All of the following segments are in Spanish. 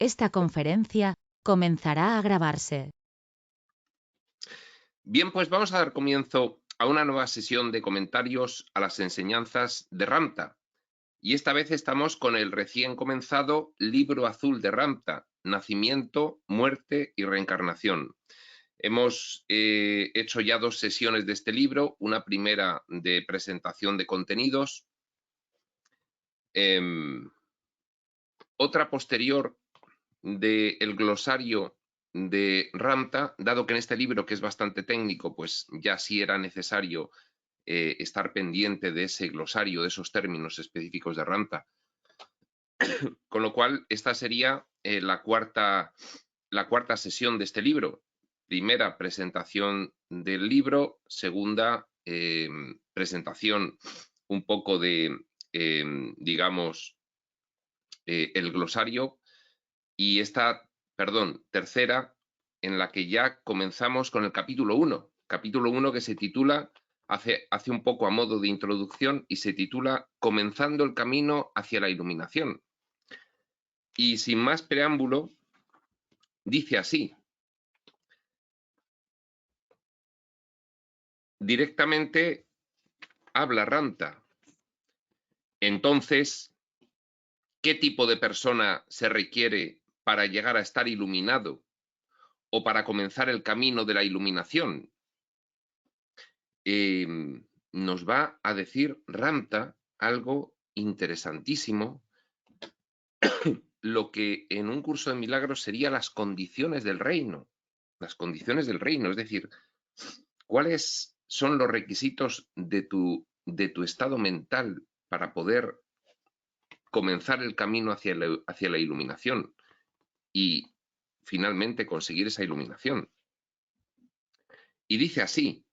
Esta conferencia comenzará a grabarse. Bien, pues vamos a dar comienzo a una nueva sesión de comentarios a las enseñanzas de Ramtha. Y esta vez estamos con el recién comenzado Libro Azul de Ramtha, Nacimiento, Muerte y Reencarnación. Hemos hecho ya 2 sesiones de este libro, una primera de presentación de contenidos, otra posterior del glosario de Ramtha, dado que en este libro, que es bastante técnico, pues ya sí era necesario estar pendiente de ese glosario, de esos términos específicos de Ramtha. Con lo cual, esta sería la cuarta sesión de este libro. Primera, presentación del libro. Segunda, presentación un poco de, digamos, el glosario. Y esta, tercera, en la que ya comenzamos con el capítulo 1. Capítulo 1 que se titula, hace un poco a modo de introducción, y se titula Comenzando el camino hacia la iluminación. Y sin más preámbulo, dice así. Directamente habla Ramtha. Entonces, ¿qué tipo de persona se requiere para llegar a estar iluminado o para comenzar el camino de la iluminación? Nos va a decir Ramtha algo interesantísimo, lo que en un curso de milagros sería las condiciones del reino. Las condiciones del reino, es decir, ¿cuáles son los requisitos de tu estado mental para poder comenzar el camino hacia la iluminación y finalmente conseguir esa iluminación? Y dice así: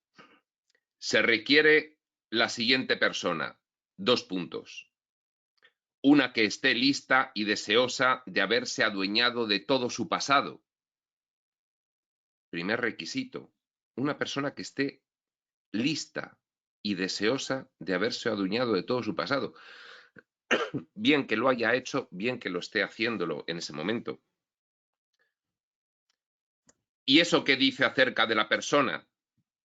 se requiere la siguiente persona, 2 puntos. Una que esté lista y deseosa de haberse adueñado de todo su pasado. Primer requisito, una persona que esté lista y deseosa de haberse adueñado de todo su pasado. Bien que lo haya hecho, bien que lo esté haciéndolo en ese momento. ¿Y eso qué dice acerca de la persona?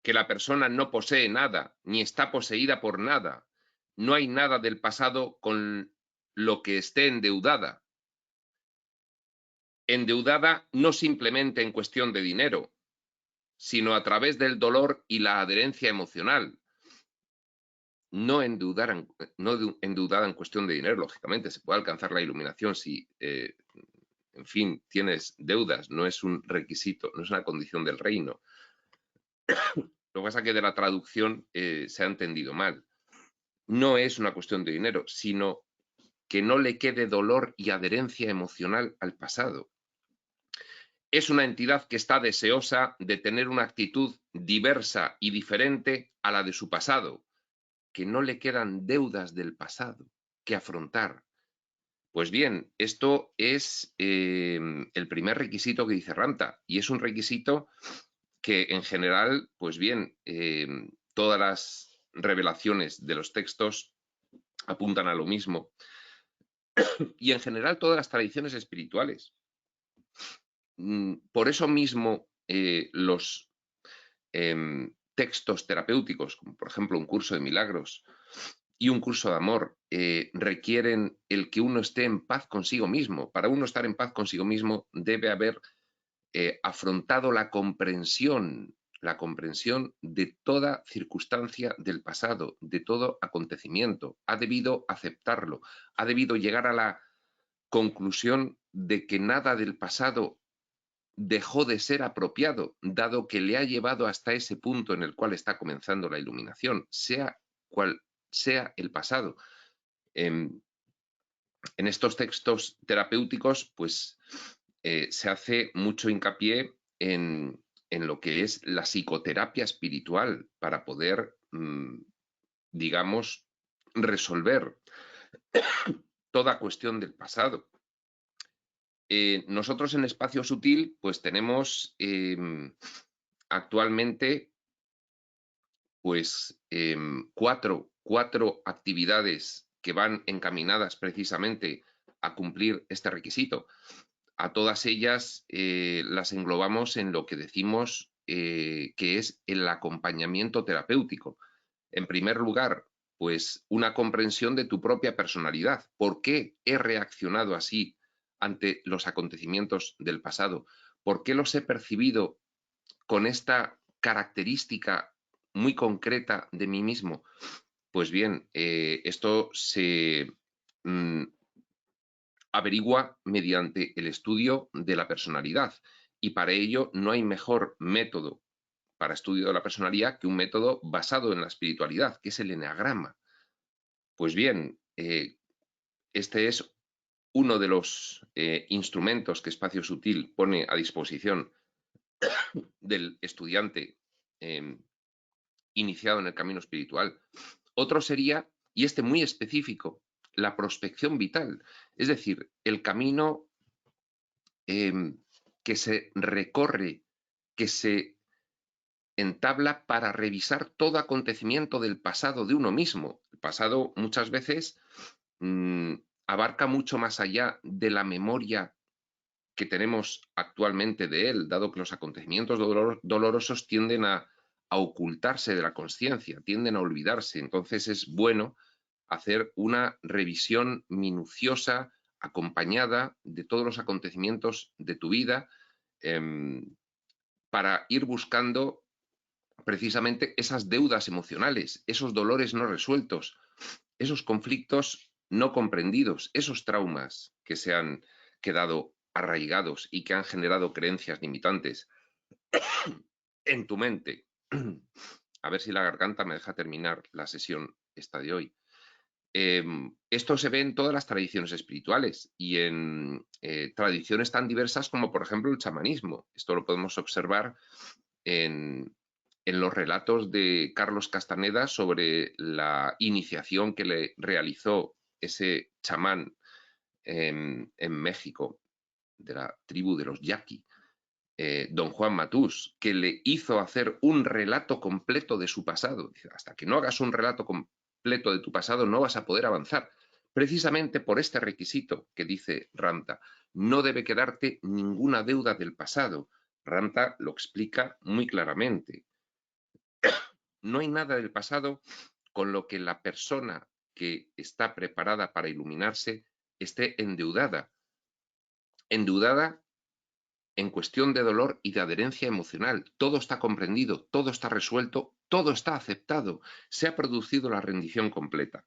Que la persona no posee nada, ni está poseída por nada. No hay nada del pasado con lo que esté endeudada. Endeudada no simplemente en cuestión de dinero, sino a través del dolor y la adherencia emocional. No endeudada en cuestión de dinero, lógicamente, se puede alcanzar la iluminación si, en fin, tienes deudas, no es un requisito, no es una condición del reino. Lo que pasa es que de la traducción se ha entendido mal. No es una cuestión de dinero, sino que no le quede dolor y adherencia emocional al pasado. Es una entidad que está deseosa de tener una actitud diversa y diferente a la de su pasado, que no le quedan deudas del pasado que afrontar. Pues bien, esto es el primer requisito que dice Ramtha, y es un requisito que en general, pues bien, todas las revelaciones de los textos apuntan a lo mismo, y en general todas las tradiciones espirituales. Por eso mismo los textos terapéuticos, como por ejemplo un curso de milagros y un curso de amor, requieren el que uno esté en paz consigo mismo. Para uno estar en paz consigo mismo debe haber afrontado la comprensión de toda circunstancia del pasado, de todo acontecimiento. Ha debido aceptarlo, ha debido llegar a la conclusión de que nada del pasado dejó de ser apropiado, dado que le ha llevado hasta ese punto en el cual está comenzando la iluminación, sea cual sea el pasado. En estos textos terapéuticos, pues se hace mucho hincapié en lo que es la psicoterapia espiritual para poder, digamos, resolver toda cuestión del pasado. Nosotros en Espacio Sutil, pues tenemos actualmente pues cuatro actividades que van encaminadas precisamente a cumplir este requisito. A todas ellas las englobamos en lo que decimos que es el acompañamiento terapéutico. En primer lugar, pues una comprensión de tu propia personalidad. ¿Por qué he reaccionado así ante los acontecimientos del pasado? ¿Por qué los he percibido con esta característica muy concreta de mí mismo? Pues bien, esto se averigua mediante el estudio de la personalidad y para ello no hay mejor método para estudio de la personalidad que un método basado en la espiritualidad, que es el eneagrama. Pues bien, este es uno de los instrumentos que Espacio Sutil pone a disposición del estudiante iniciado en el camino espiritual. Otro sería, y este muy específico, la prospección vital, es decir, el camino que se recorre, que se entabla para revisar todo acontecimiento del pasado de uno mismo. El pasado muchas veces abarca mucho más allá de la memoria que tenemos actualmente de él, dado que los acontecimientos dolorosos tienden a ocultarse de la conciencia, tienden a olvidarse. Entonces es bueno hacer una revisión minuciosa, acompañada de todos los acontecimientos de tu vida, para ir buscando precisamente esas deudas emocionales, esos dolores no resueltos, esos conflictos no comprendidos, esos traumas que se han quedado arraigados y que han generado creencias limitantes en tu mente. A ver si la garganta me deja terminar la sesión esta de hoy. Esto se ve en todas las tradiciones espirituales y en tradiciones tan diversas como, por ejemplo, el chamanismo. Esto lo podemos observar en los relatos de Carlos Castaneda sobre la iniciación que le realizó ese chamán en México, de la tribu de los Yaqui, don Juan Matús, que le hizo hacer un relato completo de su pasado. Dice, hasta que no hagas un relato completo de tu pasado no vas a poder avanzar. Precisamente por este requisito que dice Ramta, no debe quedarte ninguna deuda del pasado. Ramta lo explica muy claramente. No hay nada del pasado con lo que la persona que está preparada para iluminarse esté endeudada. Endeudada en cuestión de dolor y de adherencia emocional. Todo está comprendido, todo está resuelto, todo está aceptado. Se ha producido la rendición completa.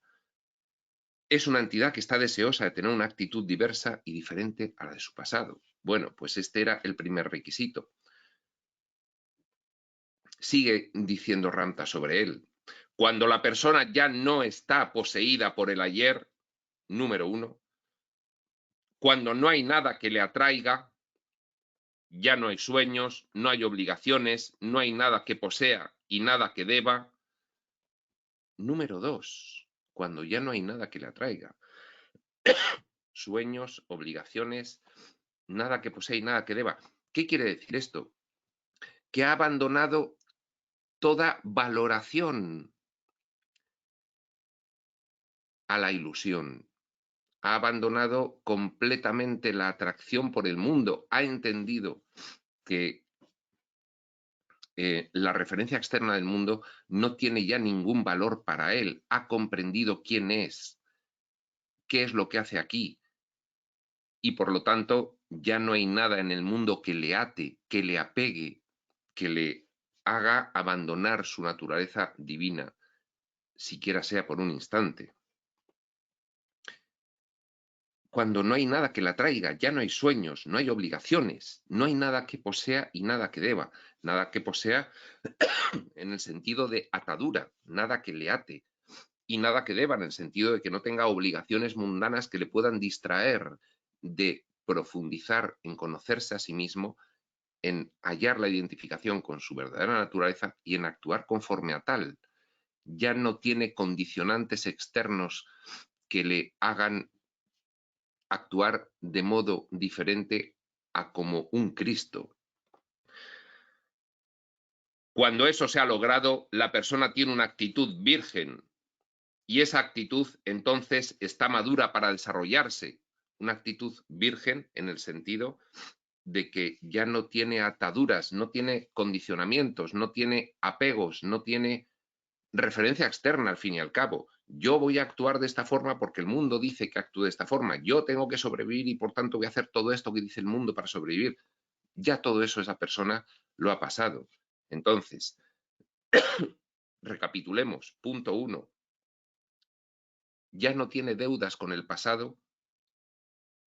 Es una entidad que está deseosa de tener una actitud diversa y diferente a la de su pasado. Bueno, pues este era el primer requisito. Sigue diciendo Ramta sobre él. Cuando la persona ya no está poseída por el ayer, número 1, cuando no hay nada que le atraiga, ya no hay sueños, no hay obligaciones, no hay nada que posea y nada que deba. Número 2, cuando ya no hay nada que le atraiga. Sueños, obligaciones, nada que posea y nada que deba. ¿Qué quiere decir esto? Que ha abandonado toda valoración a la ilusión. Ha abandonado completamente la atracción por el mundo. Ha entendido que la referencia externa del mundo no tiene ya ningún valor para él. Ha comprendido quién es, qué es lo que hace aquí. Y por lo tanto, ya no hay nada en el mundo que le ate, que le apegue, que le haga abandonar su naturaleza divina, siquiera sea por un instante. Cuando no hay nada que la atraiga, ya no hay sueños, no hay obligaciones, no hay nada que posea y nada que deba, nada que posea en el sentido de atadura, nada que le ate, y nada que deba en el sentido de que no tenga obligaciones mundanas que le puedan distraer de profundizar en conocerse a sí mismo, en hallar la identificación con su verdadera naturaleza y en actuar conforme a tal. Ya no tiene condicionantes externos que le hagan actuar de modo diferente a como un Cristo. Cuando eso se ha logrado, la persona tiene una actitud virgen y esa actitud entonces está madura para desarrollarse, una actitud virgen en el sentido de que ya no tiene ataduras, no tiene condicionamientos, no tiene apegos, no tiene referencia externa al fin y al cabo. Yo voy a actuar de esta forma porque el mundo dice que actúe de esta forma. Yo tengo que sobrevivir y por tanto voy a hacer todo esto que dice el mundo para sobrevivir. Ya todo eso esa persona lo ha pasado. Entonces, recapitulemos. Punto 1. Ya no tiene deudas con el pasado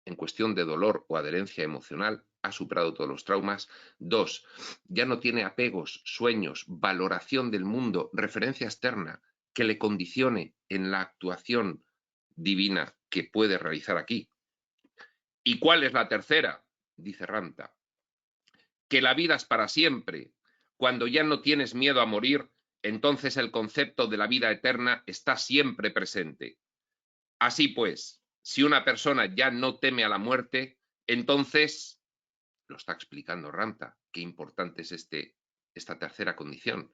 en cuestión de dolor o adherencia emocional, ha superado todos los traumas. 2. Ya no tiene apegos, sueños, valoración del mundo, referencia externa que le condicione en la actuación divina que puede realizar aquí. ¿Y cuál es la tercera? Dice Ranta. Que la vida es para siempre. Cuando ya no tienes miedo a morir, entonces el concepto de la vida eterna está siempre presente. Así pues, si una persona ya no teme a la muerte, entonces, lo está explicando Ranta, qué importante es esta tercera condición.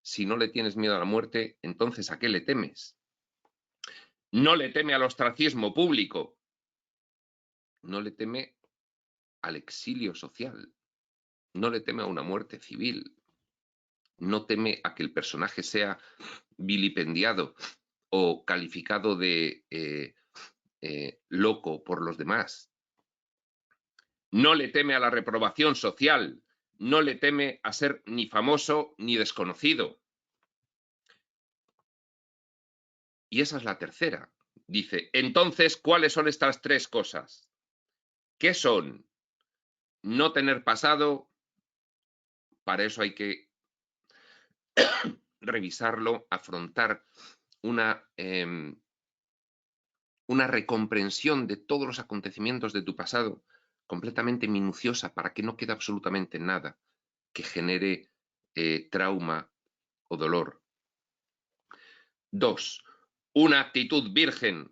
Si no le tienes miedo a la muerte, entonces ¿a qué le temes? No le teme al ostracismo público, no le teme al exilio social, no le teme a una muerte civil, no teme a que el personaje sea vilipendiado o calificado de loco por los demás. No le teme a la reprobación social, no le teme a ser ni famoso ni desconocido. Y esa es la tercera. Dice, entonces, ¿cuáles son estas tres cosas? ¿Qué son? No tener pasado, para eso hay que revisarlo, afrontar una recomprensión de todos los acontecimientos de tu pasado completamente minuciosa para que no quede absolutamente nada que genere trauma o dolor. 2. Una actitud virgen,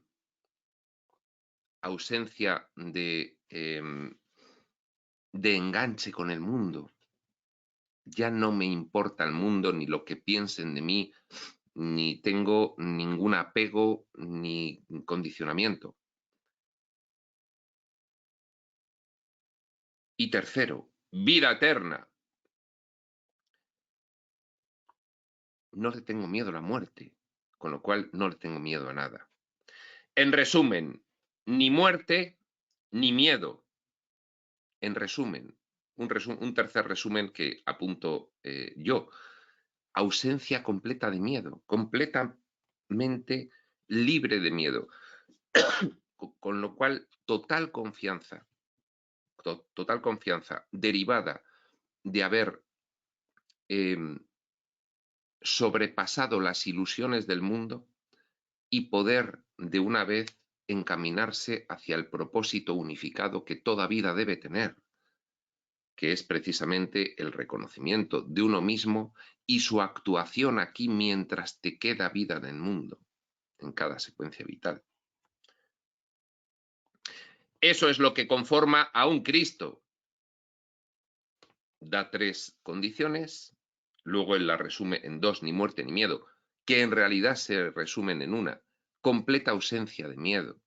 ausencia de enganche con el mundo. Ya no me importa el mundo ni lo que piensen de mí, ni tengo ningún apego ni condicionamiento. Y tercero, vida eterna. No le tengo miedo a la muerte, con lo cual no le tengo miedo a nada. En resumen, ni muerte ni miedo. En resumen, un tercer resumen que apunto yo. Ausencia completa de miedo, completamente libre de miedo. Con lo cual, total confianza derivada de haber sobrepasado las ilusiones del mundo y poder de una vez encaminarse hacia el propósito unificado que toda vida debe tener, que es precisamente el reconocimiento de uno mismo y su actuación aquí mientras te queda vida en el mundo, en cada secuencia vital. Eso es lo que conforma a un Cristo. Da tres condiciones, luego él las resume en dos, ni muerte ni miedo, que en realidad se resumen en una, completa ausencia de miedo.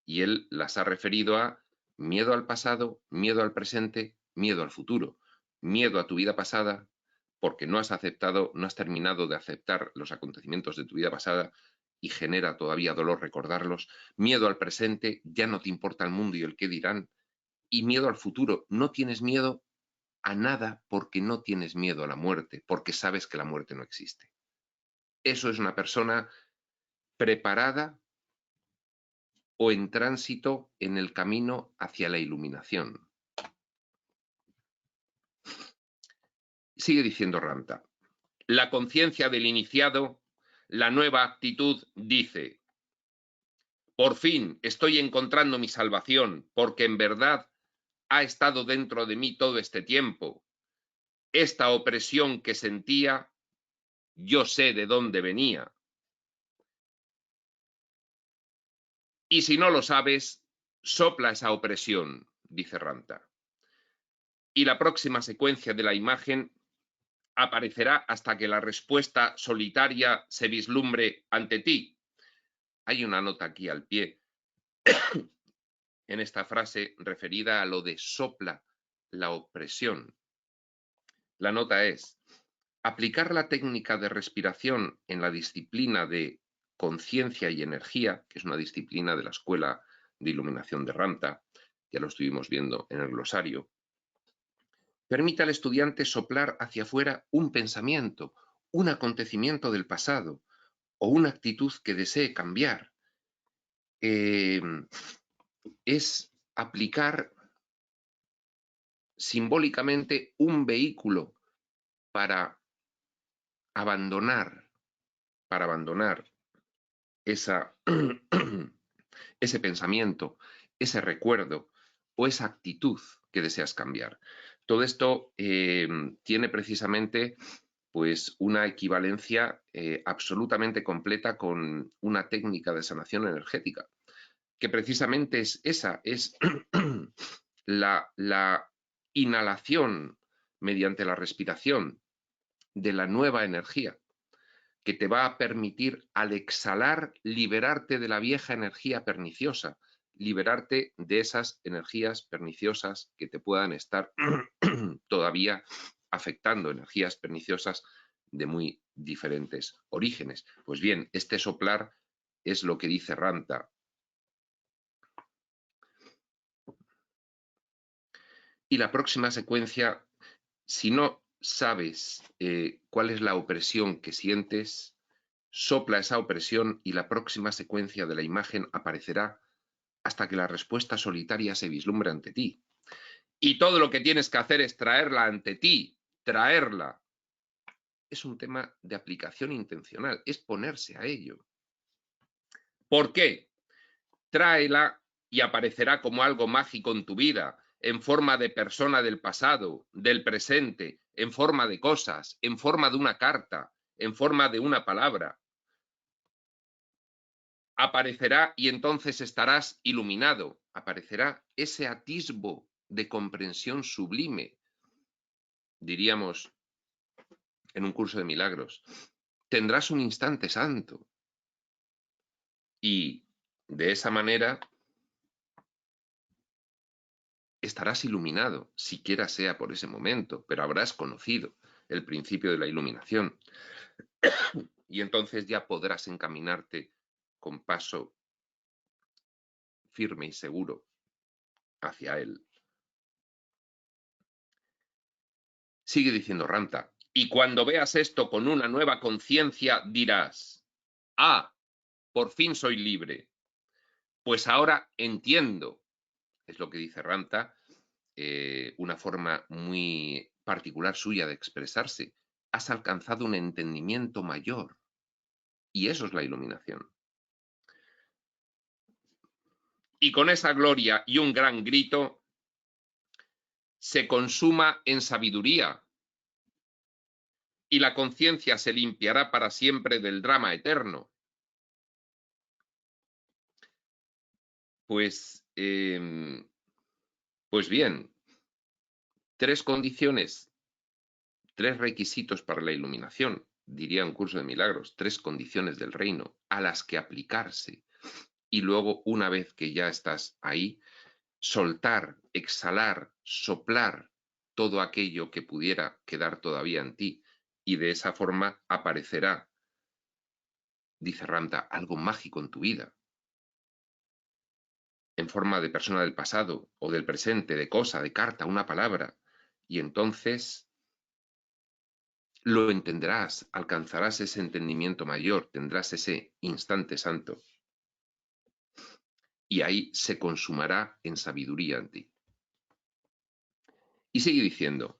Y él las ha referido a miedo al pasado, miedo al presente, miedo al futuro, miedo a tu vida pasada, porque no has aceptado, no has terminado de aceptar los acontecimientos de tu vida pasada y genera todavía dolor recordarlos, miedo al presente, ya no te importa el mundo y el qué dirán, y miedo al futuro, no tienes miedo a nada porque no tienes miedo a la muerte, porque sabes que la muerte no existe. Eso es una persona preparada o en tránsito en el camino hacia la iluminación. Sigue diciendo Ranta. La conciencia del iniciado, la nueva actitud, dice: por fin estoy encontrando mi salvación, porque en verdad ha estado dentro de mí todo este tiempo. Esta opresión que sentía, yo sé de dónde venía. Y si no lo sabes, sopla esa opresión, dice Ranta. Y la próxima secuencia de la imagen aparecerá hasta que la respuesta solitaria se vislumbre ante ti. Hay una nota aquí al pie en esta frase referida a lo de sopla la opresión. La nota es: aplicar la técnica de respiración en la disciplina de conciencia y energía, que es una disciplina de la Escuela de Iluminación de Ramtha, ya lo estuvimos viendo en el glosario, permite al estudiante soplar hacia afuera un pensamiento, un acontecimiento del pasado o una actitud que desee cambiar. Es aplicar simbólicamente un vehículo para abandonar ese pensamiento, ese recuerdo o esa actitud que deseas cambiar. Todo esto tiene precisamente pues una equivalencia absolutamente completa con una técnica de sanación energética, que precisamente es esa, es la inhalación mediante la respiración de la nueva energía, que te va a permitir al exhalar liberarte de la vieja energía perniciosa, liberarte de esas energías perniciosas que te puedan estar todavía afectando, energías perniciosas de muy diferentes orígenes. Pues bien, este soplar es lo que dice Ramtha. Y la próxima secuencia, si no sabes cuál es la opresión que sientes, sopla esa opresión y la próxima secuencia de la imagen aparecerá hasta que la respuesta solitaria se vislumbre ante ti. Y todo lo que tienes que hacer es traerla ante ti, traerla. Es un tema de aplicación intencional, es ponerse a ello. ¿Por qué? Tráela y aparecerá como algo mágico en tu vida, en forma de persona del pasado, del presente, en forma de cosas, en forma de una carta, en forma de una palabra. Aparecerá y entonces estarás iluminado. Aparecerá ese atisbo de comprensión sublime, diríamos en un curso de milagros. Tendrás un instante santo. Y de esa manera estarás iluminado, siquiera sea por ese momento, pero habrás conocido el principio de la iluminación. Y entonces ya podrás encaminarte con paso firme y seguro hacia él. Sigue diciendo Ramtha, y cuando veas esto con una nueva conciencia dirás: ah, por fin soy libre, pues ahora entiendo. Es lo que dice Ramtha, una forma muy particular suya de expresarse. Has alcanzado un entendimiento mayor, y eso es la iluminación. Y con esa gloria y un gran grito se consuma en sabiduría, y la conciencia se limpiará para siempre del drama eterno. Pues bien, tres condiciones, tres requisitos para la iluminación, diría un curso de milagros, tres condiciones del reino a las que aplicarse. Y luego, una vez que ya estás ahí, soltar, exhalar, soplar todo aquello que pudiera quedar todavía en ti. Y de esa forma aparecerá, dice Ramtha, algo mágico en tu vida, en forma de persona del pasado o del presente, de cosa, de carta, una palabra. Y entonces lo entenderás, alcanzarás ese entendimiento mayor, tendrás ese instante santo. Y ahí se consumará en sabiduría en ti. Y sigue diciendo: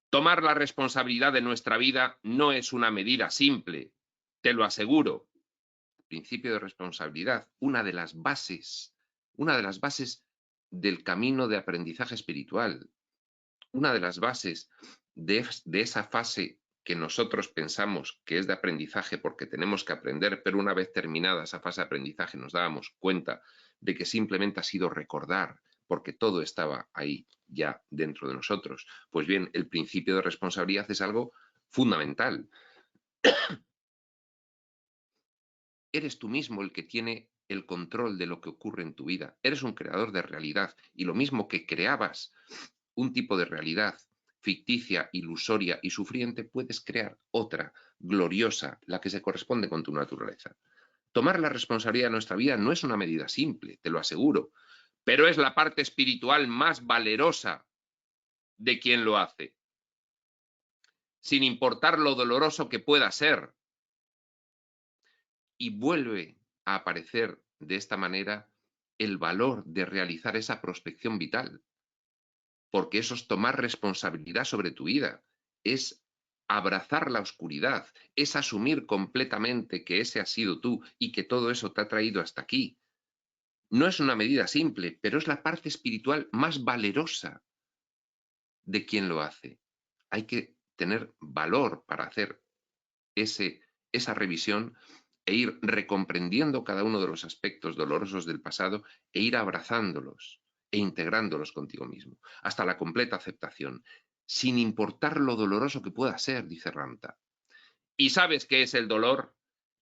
tomar la responsabilidad de nuestra vida no es una medida simple, te lo aseguro. Principio de responsabilidad, una de las bases del camino de aprendizaje espiritual, una de las bases de esa fase que nosotros pensamos que es de aprendizaje porque tenemos que aprender, pero una vez terminada esa fase de aprendizaje nos dábamos cuenta de que simplemente ha sido recordar, porque todo estaba ahí ya dentro de nosotros. Pues bien, el principio de responsabilidad es algo fundamental. Eres tú mismo el que tiene el control de lo que ocurre en tu vida. Eres un creador de realidad y lo mismo que creabas un tipo de realidad ficticia, ilusoria y sufriente, puedes crear otra, gloriosa, la que se corresponde con tu naturaleza. Tomar la responsabilidad de nuestra vida no es una medida simple, te lo aseguro, pero es la parte espiritual más valerosa de quien lo hace, sin importar lo doloroso que pueda ser. Y vuelve a aparecer de esta manera el valor de realizar esa prospección vital, porque eso es tomar responsabilidad sobre tu vida, es abrazar la oscuridad, es asumir completamente que ese has sido tú y que todo eso te ha traído hasta aquí. No es una medida simple, pero es la parte espiritual más valerosa de quien lo hace. Hay que tener valor para hacer esa revisión e ir recomprendiendo cada uno de los aspectos dolorosos del pasado e ir abrazándolos e integrándolos contigo mismo, hasta la completa aceptación, sin importar lo doloroso que pueda ser, dice Ramta. ¿Y sabes qué es el dolor?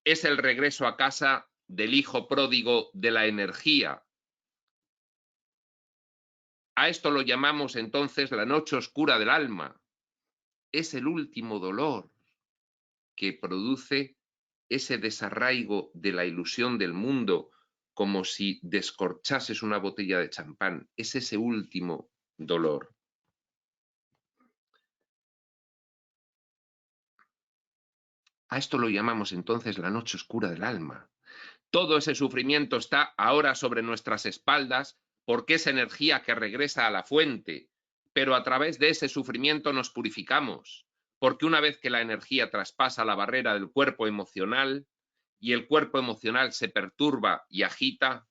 Es el regreso a casa del hijo pródigo de la energía. A esto lo llamamos entonces la noche oscura del alma. Es el último dolor que produce ese desarraigo de la ilusión del mundo, como si descorchases una botella de champán. Es ese último dolor. A esto lo llamamos entonces la noche oscura del alma. Todo ese sufrimiento está ahora sobre nuestras espaldas porque es energía que regresa a la fuente, pero a través de ese sufrimiento nos purificamos, porque una vez que la energía traspasa la barrera del cuerpo emocional y el cuerpo emocional se perturba y agita,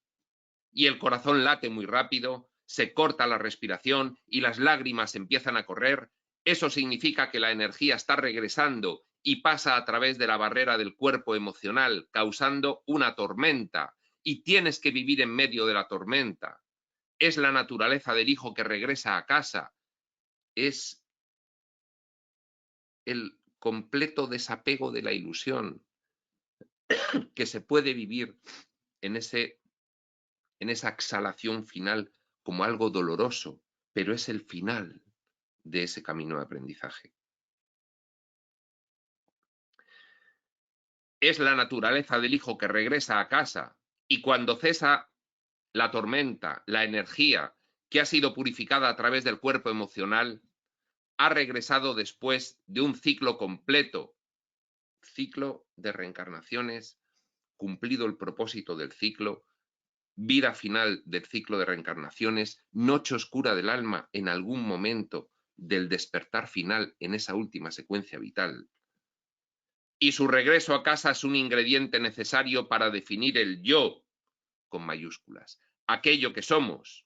y el corazón late muy rápido, se corta la respiración y las lágrimas empiezan a correr, eso significa que la energía está regresando y pasa a través de la barrera del cuerpo emocional, causando una tormenta, y tienes que vivir en medio de la tormenta. Es la naturaleza del hijo que regresa a casa, es el completo desapego de la ilusión que se puede vivir en esa exhalación final como algo doloroso, pero es el final de ese camino de aprendizaje. Es la naturaleza del hijo que regresa a casa y cuando cesa la tormenta, la energía que ha sido purificada a través del cuerpo emocional, ha regresado después de un ciclo completo, ciclo de reencarnaciones, cumplido el propósito del ciclo, vida final del ciclo de reencarnaciones, noche oscura del alma en algún momento del despertar final en esa última secuencia vital. Y su regreso a casa es un ingrediente necesario para definir el yo, con mayúsculas, aquello que somos.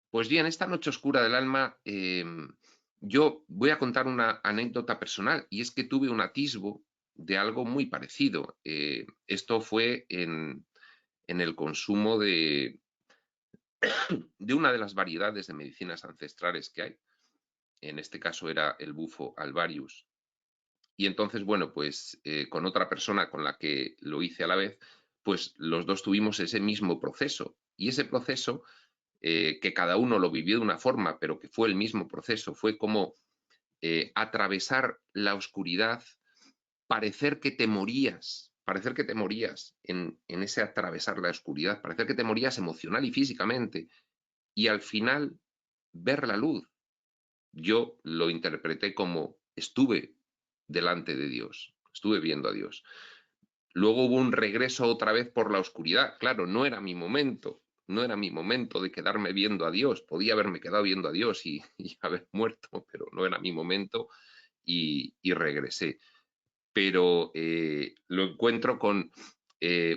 Pues bien, esta noche oscura del alma, yo voy a contar una anécdota personal, y es que tuve un atisbo de algo muy parecido. Esto fue en el consumo de una de las variedades de medicinas ancestrales que hay. En este caso era el bufo alvarius. Y entonces, bueno, pues con otra persona con la que lo hice a la vez, pues los dos tuvimos ese mismo proceso. Y ese proceso, que cada uno lo vivió de una forma, pero que fue el mismo proceso, fue como atravesar la oscuridad, parecer que te morías en ese atravesar la oscuridad, parecer que te morías emocional y físicamente, y al final ver la luz. Yo lo interpreté como estuve delante de Dios, estuve viendo a Dios. Luego hubo un regreso otra vez por la oscuridad. Claro, no era mi momento, no era mi momento de quedarme viendo a Dios. Podía haberme quedado viendo a Dios y haber muerto, pero no era mi momento y regresé. Pero lo encuentro con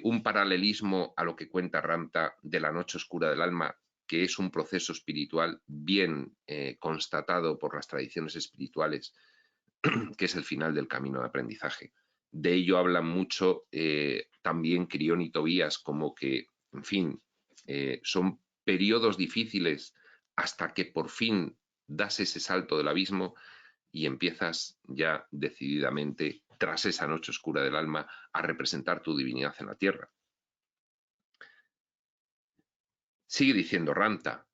un paralelismo a lo que cuenta Ramta de la noche oscura del alma, que es un proceso espiritual bien constatado por las tradiciones espirituales, que es el final del camino de aprendizaje. De ello hablan mucho también Crión y Tobías, como que, en fin, son periodos difíciles hasta que por fin das ese salto del abismo y empiezas ya decididamente tras esa noche oscura del alma, a representar tu divinidad en la tierra. Sigue diciendo Ramta,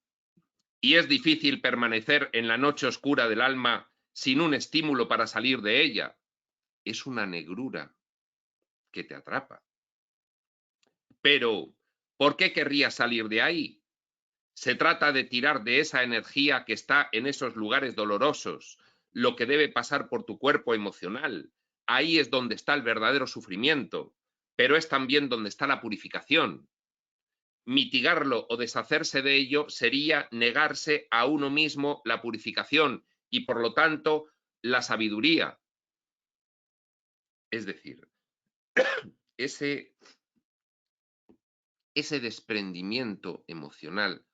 y es difícil permanecer en la noche oscura del alma sin un estímulo para salir de ella. Es una negrura que te atrapa. Pero, ¿por qué querrías salir de ahí? Se trata de tirar de esa energía que está en esos lugares dolorosos, lo que debe pasar por tu cuerpo emocional. Ahí es donde está el verdadero sufrimiento, pero es también donde está la purificación. Mitigarlo o deshacerse de ello sería negarse a uno mismo la purificación y, por lo tanto, la sabiduría. Es decir, ese desprendimiento emocional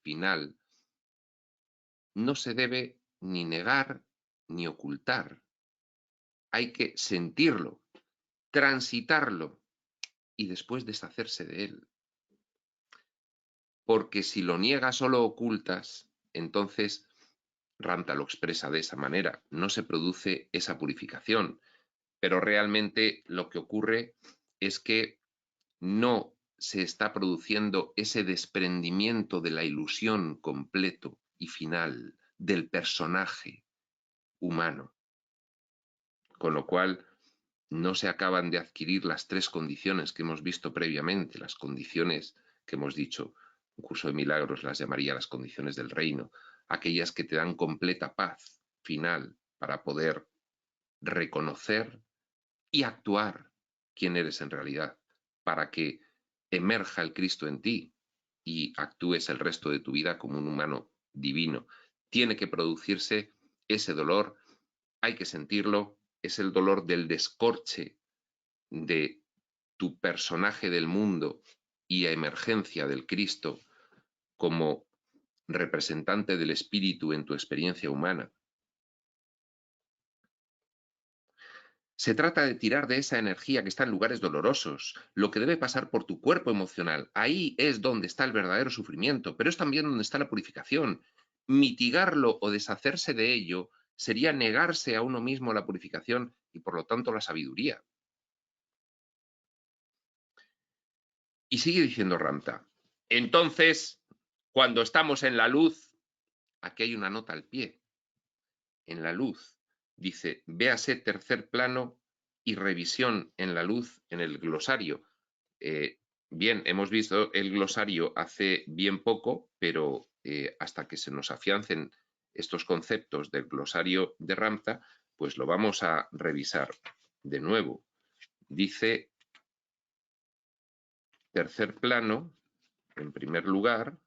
final no se debe ni negar ni ocultar. Hay que sentirlo, transitarlo y después deshacerse de él. Porque si lo niegas o lo ocultas, entonces Ramta lo expresa de esa manera, no se produce esa purificación, pero realmente lo que ocurre es que no se está produciendo ese desprendimiento de la ilusión completo y final del personaje humano, con lo cual no se acaban de adquirir las tres condiciones que hemos visto previamente, las condiciones que hemos dicho. Un curso de milagros las llamaría las condiciones del reino, aquellas que te dan completa paz final para poder reconocer y actuar quién eres en realidad, para que emerja el Cristo en ti y actúes el resto de tu vida como un humano divino. Tiene que producirse ese dolor, hay que sentirlo, es el dolor del descorche de tu personaje del mundo y a emergencia del Cristo como representante del espíritu en tu experiencia humana. Se trata de tirar de esa energía que está en lugares dolorosos, lo que debe pasar por tu cuerpo emocional. Ahí es donde está el verdadero sufrimiento, pero es también donde está la purificación. Mitigarlo o deshacerse de ello sería negarse a uno mismo la purificación y por lo tanto la sabiduría. Y sigue diciendo Ramta. Entonces, cuando estamos en la luz, aquí hay una nota al pie, en la luz, dice, véase tercer plano y revisión en la luz en el glosario. Bien, hemos visto el glosario hace bien poco, pero hasta que se nos afiancen estos conceptos del glosario de Ramta, pues lo vamos a revisar de nuevo. Dice tercer plano, en primer lugar,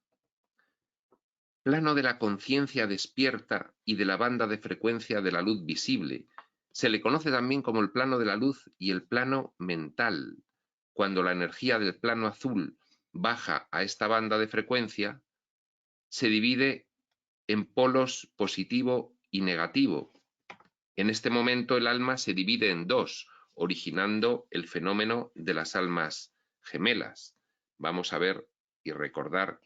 plano de la conciencia despierta y de la banda de frecuencia de la luz visible. Se le conoce también como el plano de la luz y el plano mental. Cuando la energía del plano azul baja a esta banda de frecuencia, se divide en polos positivo y negativo. En este momento el alma se divide en dos, originando el fenómeno de las almas gemelas. Vamos a ver y recordar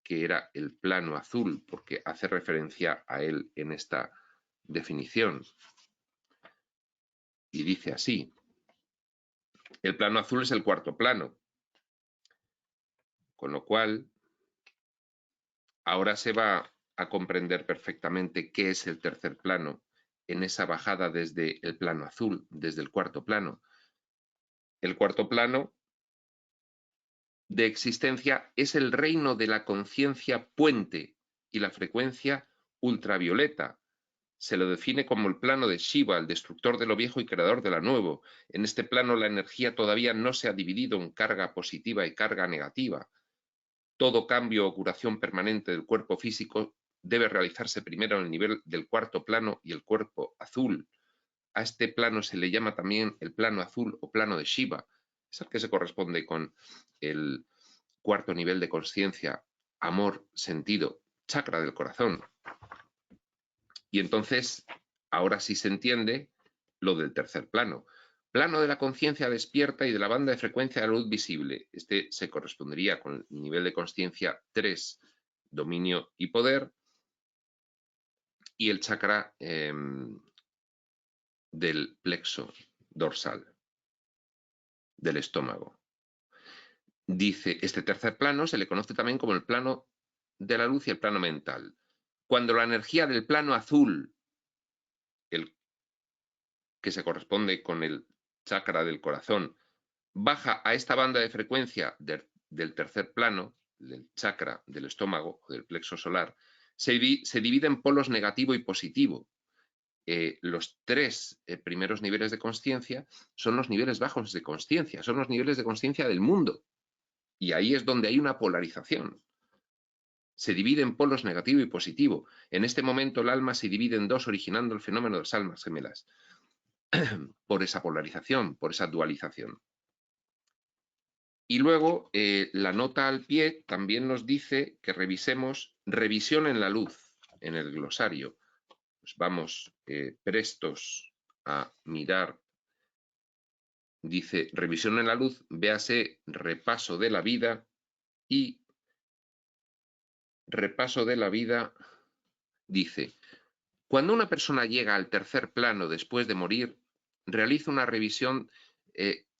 que era el plano azul, porque hace referencia a él en esta definición. Y dice así, el plano azul es el cuarto plano, con lo cual ahora se va a comprender perfectamente qué es el tercer plano en esa bajada desde el plano azul, desde el cuarto plano. El cuarto plano de existencia es el reino de la conciencia puente y la frecuencia ultravioleta. Se lo define como el plano de Shiva, el destructor de lo viejo y creador de lo nuevo. En este plano la energía todavía no se ha dividido en carga positiva y carga negativa. Todo cambio o curación permanente del cuerpo físico debe realizarse primero en el nivel del cuarto plano y el cuerpo azul. A este plano se le llama también el plano azul o plano de Shiva. Es el que se corresponde con el cuarto nivel de consciencia, amor, sentido, chakra del corazón. Y entonces, ahora sí se entiende lo del tercer plano. Plano de la conciencia despierta y de la banda de frecuencia de la luz visible. Este se correspondería con el nivel de conciencia 3, dominio y poder, y el chakra del plexo dorsal del estómago. Dice, este tercer plano se le conoce también como el plano de la luz y el plano mental. Cuando la energía del plano azul, el que se corresponde con el chakra del corazón, baja a esta banda de frecuencia del tercer plano, del chakra del estómago o del plexo solar, se divide en polos negativo y positivo. Los tres primeros niveles de consciencia son los niveles bajos de consciencia, son los niveles de consciencia del mundo. Y ahí es donde hay una polarización. Se divide en polos negativo y positivo. En este momento el alma se divide en dos, originando el fenómeno de las almas gemelas. Por esa polarización, por esa dualización. Y luego la nota al pie también nos dice que revisemos revisión en la luz, en el glosario. Pues vamos prestos a mirar. Dice revisión en la luz, véase repaso de la vida y repaso de la vida dice, cuando una persona llega al tercer plano después de morir, realiza una revisión.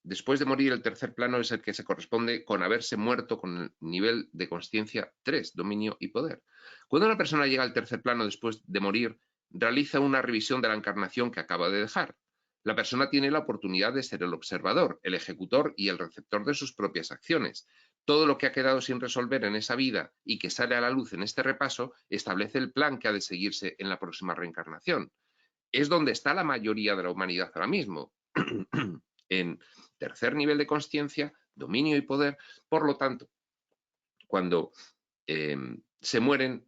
Después de morir, el tercer plano es el que se corresponde con haberse muerto con el nivel de consciencia 3, dominio y poder. Cuando una persona llega al tercer plano después de morir, realiza una revisión de la encarnación que acaba de dejar. La persona tiene la oportunidad de ser el observador, el ejecutor y el receptor de sus propias acciones. Todo lo que ha quedado sin resolver en esa vida y que sale a la luz en este repaso establece el plan que ha de seguirse en la próxima reencarnación. Es donde está la mayoría de la humanidad ahora mismo, en tercer nivel de consciencia, dominio y poder. Por lo tanto, cuando se mueren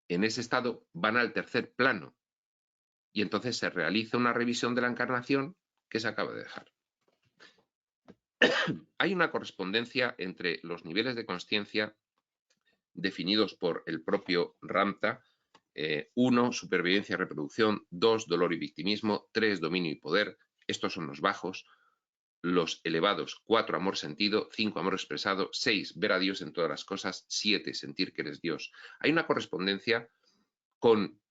en ese estado, van al tercer plano y entonces se realiza una revisión de la encarnación que se acaba de dejar. Hay una correspondencia entre los niveles de consciencia definidos por el propio Ramtha. 1, supervivencia y reproducción. 2, dolor y victimismo. 3, dominio y poder. Estos son los bajos. Los elevados, 4, amor sentido. 5, amor expresado. 6, ver a Dios en todas las cosas. 7, sentir que eres Dios. Hay una correspondencia con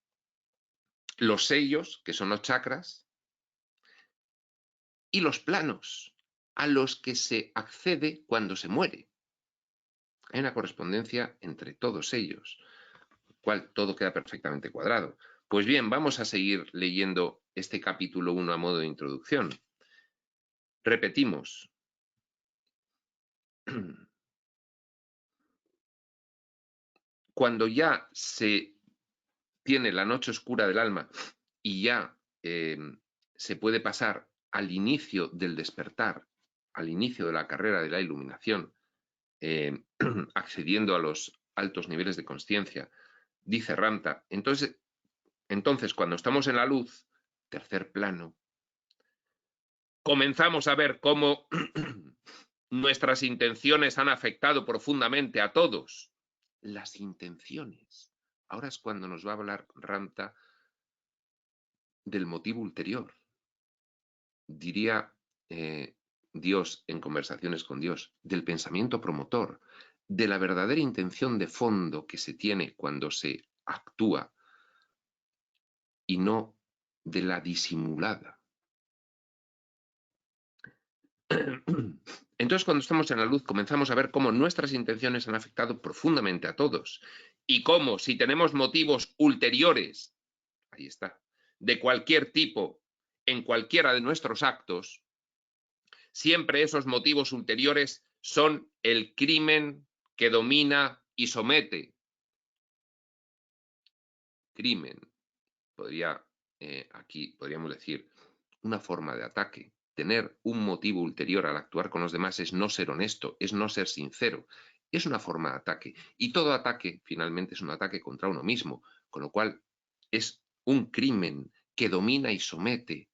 los sellos, que son los chakras, y los planos a los que se accede cuando se muere. Hay una correspondencia entre todos ellos, cual todo queda perfectamente cuadrado. Pues bien, vamos a seguir leyendo este capítulo 1 a modo de introducción. Repetimos. Cuando ya se tiene la noche oscura del alma y ya se puede pasar al inicio del despertar, al inicio de la carrera de la iluminación, accediendo a los altos niveles de consciencia, dice Ramtha, entonces cuando estamos en la luz, tercer plano, comenzamos a ver cómo nuestras intenciones han afectado profundamente a todos. Las intenciones. Ahora es cuando nos va a hablar Ramtha del motivo ulterior. Diría Dios en conversaciones con Dios, del pensamiento promotor, de la verdadera intención de fondo que se tiene cuando se actúa y no de la disimulada. Entonces, cuando estamos en la luz, comenzamos a ver cómo nuestras intenciones han afectado profundamente a todos y cómo, si tenemos motivos ulteriores, ahí está, de cualquier tipo, en cualquiera de nuestros actos, siempre esos motivos ulteriores son el crimen que domina y somete. Crimen, aquí podríamos decir, una forma de ataque. Tener un motivo ulterior al actuar con los demás es no ser honesto, es no ser sincero. Es una forma de ataque. Y todo ataque, finalmente, es un ataque contra uno mismo, con lo cual es un crimen que domina y somete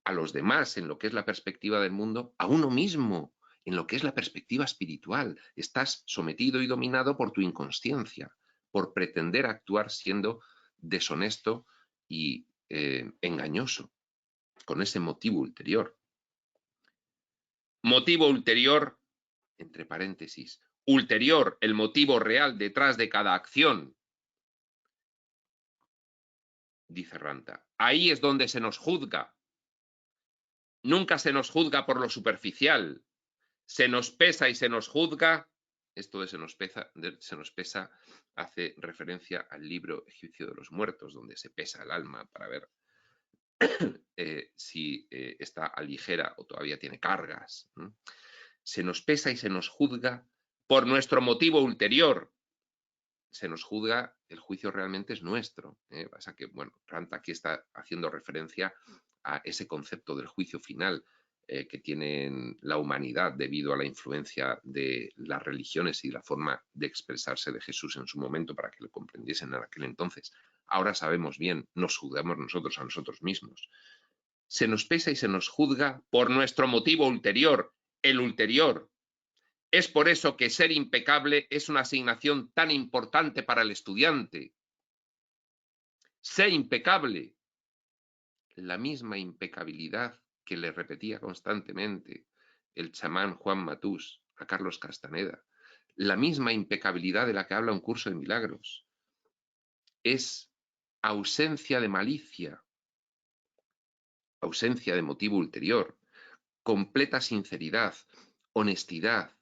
a los demás en lo que es la perspectiva del mundo, a uno mismo en lo que es la perspectiva espiritual. Estás sometido y dominado por tu inconsciencia, por pretender actuar siendo deshonesto y engañoso, con ese motivo ulterior. Motivo ulterior, entre paréntesis, ulterior, el motivo real detrás de cada acción, dice Ramtha. Ahí es donde se nos juzga. Nunca se nos juzga por lo superficial. Se nos pesa y se nos juzga. Esto de se nos pesa hace referencia al libro Egipcio de los Muertos, donde se pesa el alma para ver si está ligera o todavía tiene cargas. Se nos pesa y se nos juzga por nuestro motivo ulterior. Se nos juzga, el juicio realmente es nuestro. Pasa que, bueno, Rand aquí está haciendo referencia a ese concepto del juicio final que tiene la humanidad debido a la influencia de las religiones y la forma de expresarse de Jesús en su momento para que lo comprendiesen en aquel entonces. Ahora sabemos bien, nos juzgamos nosotros a nosotros mismos. Se nos pesa y se nos juzga por nuestro motivo ulterior, el ulterior. Es por eso que ser impecable es una asignación tan importante para el estudiante. Ser impecable, la misma impecabilidad que le repetía constantemente el chamán Juan Matús a Carlos Castaneda, la misma impecabilidad de la que habla un curso de milagros. Es ausencia de malicia, ausencia de motivo ulterior, completa sinceridad, honestidad,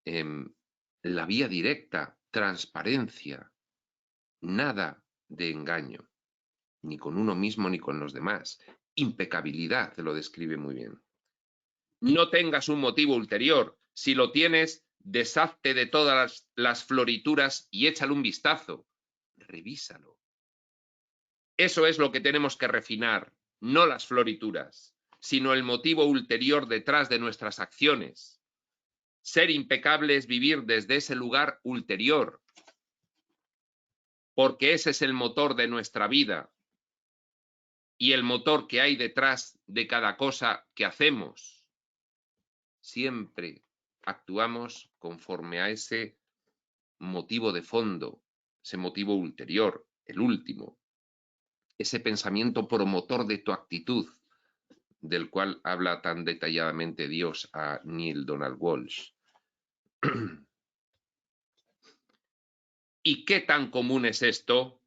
la vía directa, transparencia, nada de engaño, ni con uno mismo ni con los demás. Impecabilidad, te lo describe muy bien. No tengas un motivo ulterior. Si lo tienes, deshazte de todas las florituras y échale un vistazo. Revísalo. Eso es lo que tenemos que refinar, no las florituras, sino el motivo ulterior detrás de nuestras acciones. Ser impecable es vivir desde ese lugar ulterior, porque ese es el motor de nuestra vida y el motor que hay detrás de cada cosa que hacemos. Siempre actuamos conforme a ese motivo de fondo, ese motivo ulterior, el último, ese pensamiento promotor de tu actitud, del cual habla tan detalladamente Dios a Neil Donald Walsh. ¿Y qué tan común es esto?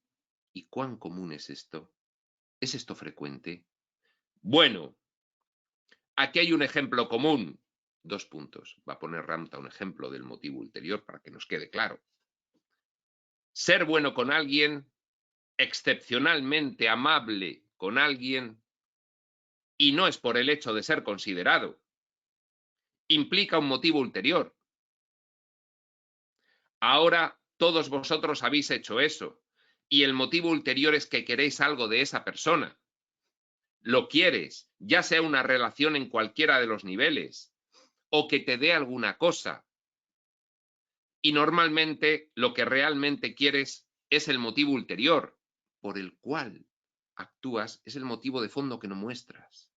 ¿Y cuán común es esto? ¿Es esto frecuente? Bueno, aquí hay un ejemplo común. 2 puntos. Va a poner Ramta un ejemplo del motivo ulterior para que nos quede claro. Ser bueno con alguien, excepcionalmente amable con alguien, y no es por el hecho de ser considerado. Implica un motivo ulterior. Ahora todos vosotros habéis hecho eso, y el motivo ulterior es que queréis algo de esa persona. Lo quieres, ya sea una relación en cualquiera de los niveles, o que te dé alguna cosa. Y normalmente lo que realmente quieres es el motivo ulterior, por el cual actúas, es el motivo de fondo que no muestras.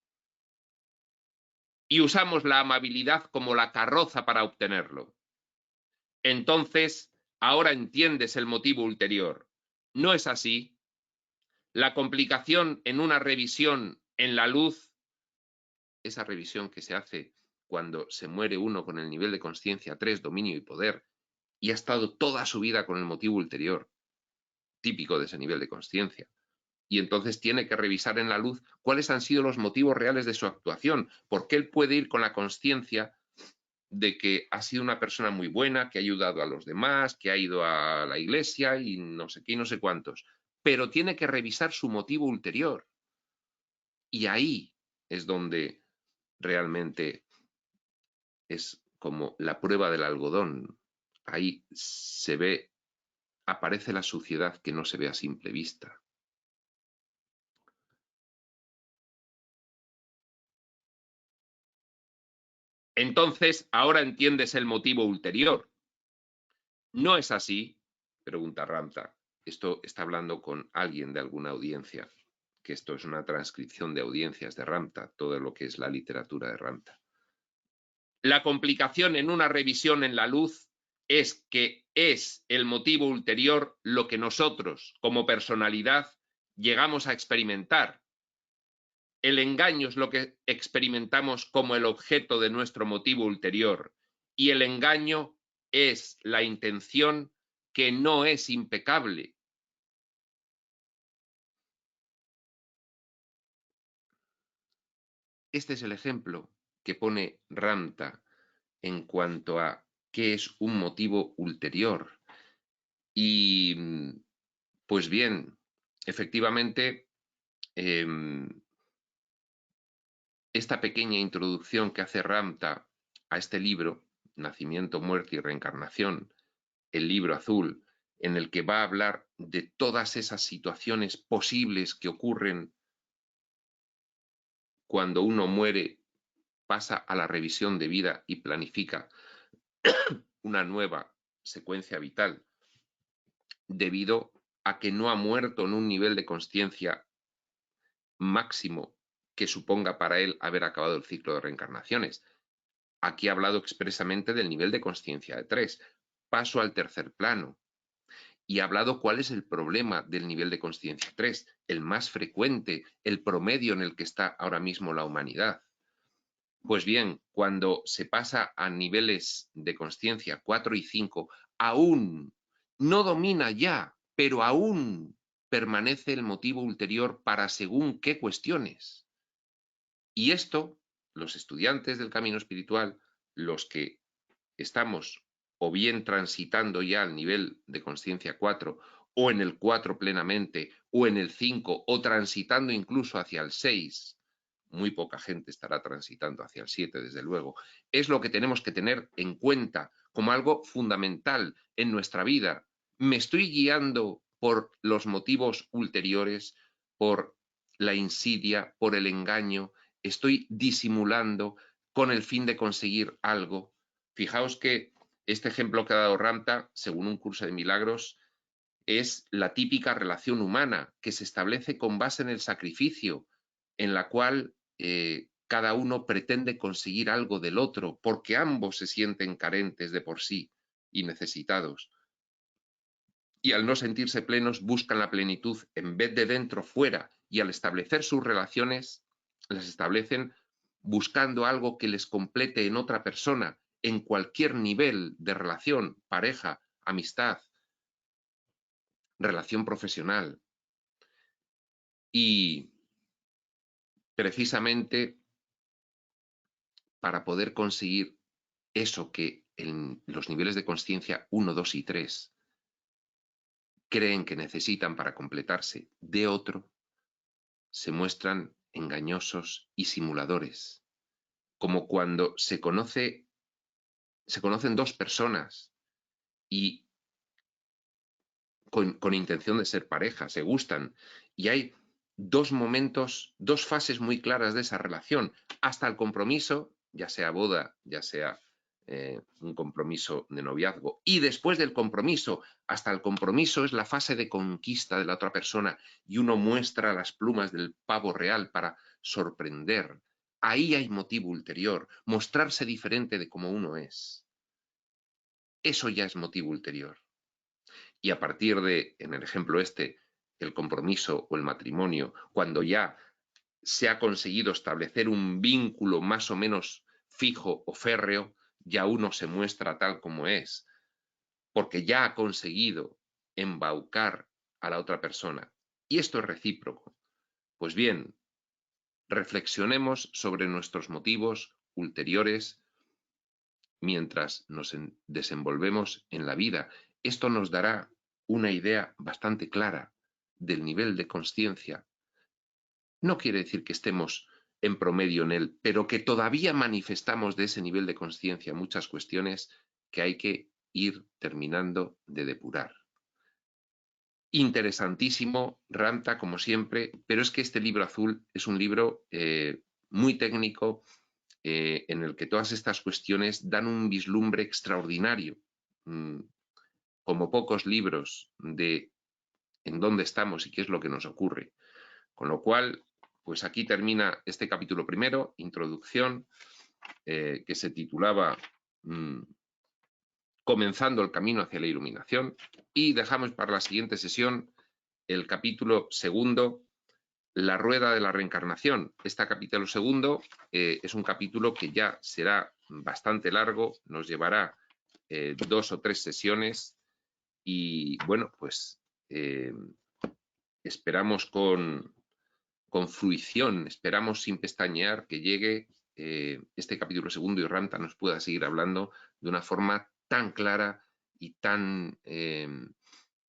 Y usamos la amabilidad como la carroza para obtenerlo. Entonces, ahora entiendes el motivo ulterior. ¿No es así? La complicación en una revisión en la luz, esa revisión que se hace cuando se muere uno con el nivel de conciencia 3, dominio y poder, y ha estado toda su vida con el motivo ulterior, típico de ese nivel de conciencia. Y entonces tiene que revisar en la luz cuáles han sido los motivos reales de su actuación, porque él puede ir con la conciencia de que ha sido una persona muy buena, que ha ayudado a los demás, que ha ido a la iglesia y no sé qué y no sé cuántos, pero tiene que revisar su motivo ulterior. Y ahí es donde realmente es como la prueba del algodón. Ahí se ve, aparece la suciedad que no se ve a simple vista. Entonces, ahora entiendes el motivo ulterior. ¿No es así? Pregunta Ramta. Esto está hablando con alguien de alguna audiencia, que esto es una transcripción de audiencias de Ramta, todo lo que es la literatura de Ramta. La complicación en una revisión en la luz es que es el motivo ulterior lo que nosotros, como personalidad, llegamos a experimentar. El engaño es lo que experimentamos como el objeto de nuestro motivo ulterior, y el engaño es la intención que no es impecable. Este es el ejemplo que pone Ramta en cuanto a qué es un motivo ulterior. Y, pues bien, efectivamente, esta pequeña introducción que hace Ramta a este libro, Nacimiento, Muerte y Reencarnación, el libro azul, en el que va a hablar de todas esas situaciones posibles que ocurren cuando uno muere, pasa a la revisión de vida y planifica una nueva secuencia vital, debido a que no ha muerto en un nivel de consciencia máximo que suponga para él haber acabado el ciclo de reencarnaciones. Aquí ha hablado expresamente del nivel de consciencia de 3. Paso al tercer plano. Y ha hablado cuál es el problema del nivel de consciencia 3, el más frecuente, el promedio en el que está ahora mismo la humanidad. Pues bien, cuando se pasa a niveles de consciencia 4 y 5, aún no domina ya, pero aún permanece el motivo ulterior para según qué cuestiones. Y esto, los estudiantes del camino espiritual, los que estamos o bien transitando ya al nivel de consciencia 4, o en el 4 plenamente, o en el 5, o transitando incluso hacia el 6, muy poca gente estará transitando hacia el 7, desde luego, es lo que tenemos que tener en cuenta como algo fundamental en nuestra vida. ¿Me estoy guiando por los motivos ulteriores, por la insidia, por el engaño? ¿Estoy disimulando con el fin de conseguir algo? Fijaos que este ejemplo que ha dado Ramta, según un curso de milagros, es la típica relación humana que se establece con base en el sacrificio, en la cual cada uno pretende conseguir algo del otro, porque ambos se sienten carentes de por sí y necesitados. Y al no sentirse plenos, buscan la plenitud en vez de dentro, fuera, y al establecer sus relaciones, las establecen buscando algo que les complete en otra persona, en cualquier nivel de relación, pareja, amistad, relación profesional. Y precisamente para poder conseguir eso que en los niveles de consciencia 1, 2 y 3 creen que necesitan para completarse de otro, se muestran engañosos y simuladores, como cuando se conocen dos personas y con intención de ser pareja, se gustan, y hay dos momentos, dos fases muy claras de esa relación, hasta el compromiso, ya sea boda, ya sea un compromiso de noviazgo, y después del compromiso, hasta el compromiso es la fase de conquista de la otra persona, y uno muestra las plumas del pavo real para sorprender. Ahí hay motivo ulterior, mostrarse diferente de como uno es. Eso ya es motivo ulterior. Y a partir de, en el ejemplo este, el compromiso o el matrimonio, cuando ya se ha conseguido establecer un vínculo más o menos fijo o férreo, ya uno se muestra tal como es, porque ya ha conseguido embaucar a la otra persona. Y esto es recíproco. Pues bien, reflexionemos sobre nuestros motivos ulteriores mientras nos desenvolvemos en la vida. Esto nos dará una idea bastante clara del nivel de consciencia. No quiere decir que estemos en promedio en él, pero que todavía manifestamos de ese nivel de consciencia muchas cuestiones que hay que ir terminando de depurar. Interesantísimo, Ramta, como siempre, pero es que este libro azul es un libro muy técnico, en el que todas estas cuestiones dan un vislumbre extraordinario, como pocos libros de en dónde estamos y qué es lo que nos ocurre. Con lo cual, pues aquí termina este capítulo primero, introducción, que se titulaba Comenzando el camino hacia la iluminación, y dejamos para la siguiente sesión el capítulo segundo, La rueda de la reencarnación. Este capítulo segundo es un capítulo que ya será bastante largo, nos llevará 2 o 3 sesiones y bueno, pues esperamos con con fruición, esperamos sin pestañear que llegue este capítulo segundo y Ramta nos pueda seguir hablando de una forma tan clara y tan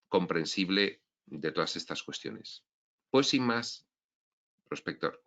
comprensible de todas estas cuestiones. Pues sin más, prospector.